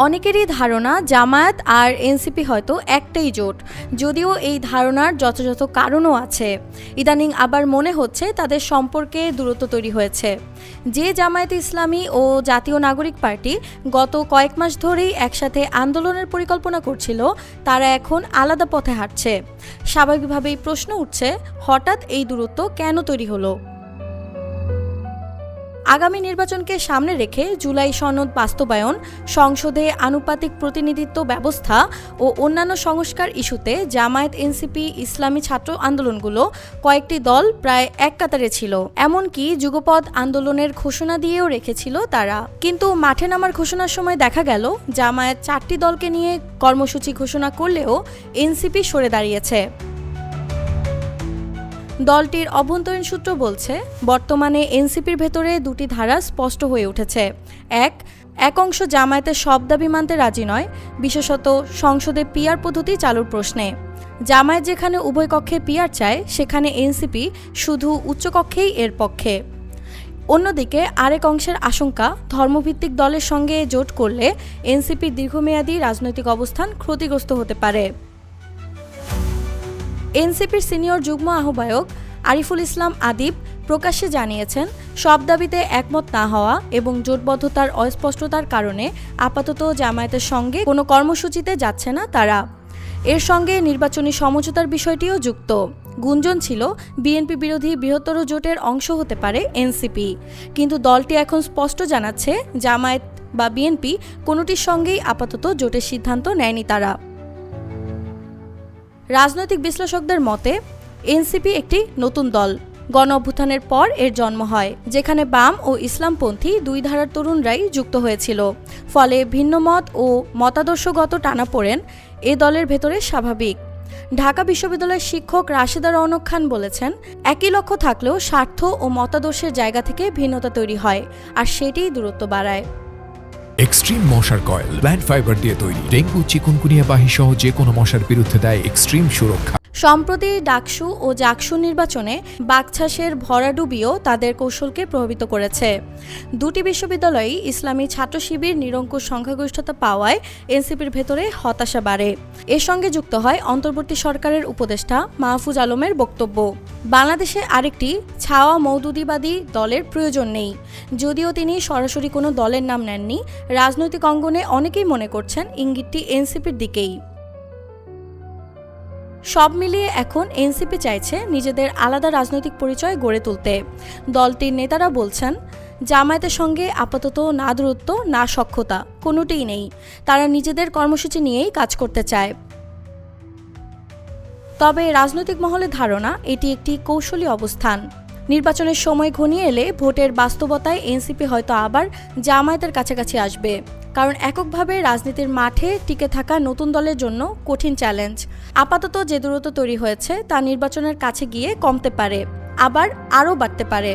অনেকেরই ধারণা জামায়াত আর এনসিপি হয়তো একটাই জোট, যদিও এই ধারণার যথাযথ কারণও আছে। ইদানিং আবার মনে হচ্ছে তাদের সম্পর্কে দূরত্ব তৈরি হয়েছে। যে জামায়াত ইসলামী ও জাতীয় নাগরিক পার্টি গত কয়েক মাস ধরেই একসাথে আন্দোলনের পরিকল্পনা করছিল, তারা এখন আলাদা পথে হাঁটছে। স্বাভাবিকভাবেই প্রশ্ন উঠছে, হঠাৎ এই দূরত্ব কেন তৈরি হলো? আগামী নির্বাচনকে সামনে রেখে জুলাই সনদ বাস্তবায়ন, সংসদে আনুপাতিক প্রতিনিধিত্ব ব্যবস্থা ও অন্যান্য সংস্কার ইস্যুতে জামায়াত, এনসিপি, ইসলামী ছাত্র আন্দোলনগুলো কয়েকটি দল প্রায় এক কাতারে ছিল। এমনকি যুগপৎ আন্দোলনের ঘোষণা দিয়েও রেখেছিল তারা। কিন্তু মাঠে নামার ঘোষণার সময় দেখা গেল জামায়াত 4টি দলকে নিয়ে কর্মসূচি ঘোষণা করলেও এনসিপি সরে দাঁড়িয়েছে। দলটির অভ্যন্তরীণ সূত্র বলছে, বর্তমানে এনসিপির ভেতরে দুটি ধারা স্পষ্ট হয়ে উঠেছে। এক অংশ জামায়াতের সব দাবি মানতে রাজি নয়, বিশেষত সংসদে পিআর পদ্ধতি চালুর প্রশ্নে। জামায়াত যেখানে উভয় কক্ষে পিআর চায়, সেখানে এনসিপি শুধু উচ্চকক্ষেই এর পক্ষে। অন্যদিকে আরেক অংশের আশঙ্কা, ধর্মভিত্তিক দলের সঙ্গে জোট করলে এনসিপির দীর্ঘমেয়াদী রাজনৈতিক অবস্থান ক্ষতিগ্রস্ত হতে পারে। এনসিপির সিনিয়র যুগ্ম আহ্বায়ক আরিফুল ইসলাম আদিব প্রকাশ্যে জানিয়েছেন, সব দাবিতে একমত না হওয়া এবং জোটবদ্ধতার অস্পষ্টতার কারণে আপাতত জামায়াতের সঙ্গে কোনো কর্মসূচিতে যাচ্ছে না তারা। এর সঙ্গে নির্বাচনী সমঝোতার বিষয়টিও যুক্ত। গুঞ্জন ছিল বিএনপি বিরোধী বৃহত্তর জোটের অংশ হতে পারে এনসিপি, কিন্তু দলটি এখন স্পষ্ট জানাচ্ছে জামায়াত বা বিএনপি কোনোটির সঙ্গেই আপাতত জোটের সিদ্ধান্ত নেয়নি তারা। রাজনৈতিক বিশ্লেষকদের মতে এনসিপি একটি নতুন দল। গণ অভ্যুত্থানের পর এর জন্ম হয়, যেখানে বাম ও ইসলামপন্থী দুই ধারার তরুণরাই যুক্ত হয়েছিল। ফলে ভিন্ন মত ও মতাদর্শগত টানাপোড়েন এ দলের ভেতরে স্বাভাবিক। ঢাকা বিশ্ববিদ্যালয়ের শিক্ষক রাশেদা রওনক খান বলেছেন, একই লক্ষ্য থাকলেও স্বার্থ ও মতাদর্শের জায়গা থেকে ভিন্নতা তৈরি হয়, আর সেটিই দূরত্ব বাড়ায়। এক্সট্রিম মশার কয়েল প্ল্যান্ট ফাইবার দিয়ে তৈরি, ডেঙ্গু, চিকুনগুনিয়া বাহি সহ যে কোনো মশার বিরুদ্ধে দেয় এক্সট্রিম সুরক্ষা। সম্প্রতি ডাকসু ও জাকসু নির্বাচনে বাকছাসের ভরাডুবিও তাদের কৌশলকে প্রভাবিত করেছে। দুটি বিশ্ববিদ্যালয়েই ইসলামী ছাত্র শিবির নিরঙ্কুশ সংখ্যাগরিষ্ঠতা পাওয়ায় এনসিপির ভেতরে হতাশা বাড়ে। এর সঙ্গে যুক্ত হয় অন্তর্বর্তী সরকারের উপদেষ্টা মাহফুজ আলমের বক্তব্য, বাংলাদেশে আরেকটি ছাওয়া মওদুদিবাদী দলের প্রয়োজন নেই। যদিও তিনি সরাসরি কোনো দলের নাম নেননি, রাজনৈতিক অঙ্গনে অনেকেই মনে করছেন ইঙ্গিতটি এনসিপির দিকেই। সব মিলিয়ে এখন এনসিপি চাইছে নিজেদের আলাদা রাজনৈতিক পরিচয় গড়ে তুলতে। দলটির নেতারা বলছেন, জামায়াতের সঙ্গে আপাতত না দূরত্ব না সখ্যতা কোনোটিই নেই, তারা নিজেদের কর্মসূচি নিয়েই কাজ করতে চায়। তবে রাজনৈতিক মহলে ধারণা এটি একটি কৌশলী অবস্থান। নির্বাচনের সময় ঘনিয়ে এলে ভোটের বাস্তবতায় এনসিপি হয়তো আবার জামায়াতের কাছাকাছি আসবে, কারণ এককভাবে রাজনীতির মাঠে টিকে থাকা নতুন দলের জন্য কঠিন চ্যালেঞ্জ। আপাতত যে দূরত্ব তৈরি হয়েছে তা নির্বাচনের কাছে গিয়ে কমতে পারে, আবার আরও বাড়তে পারে।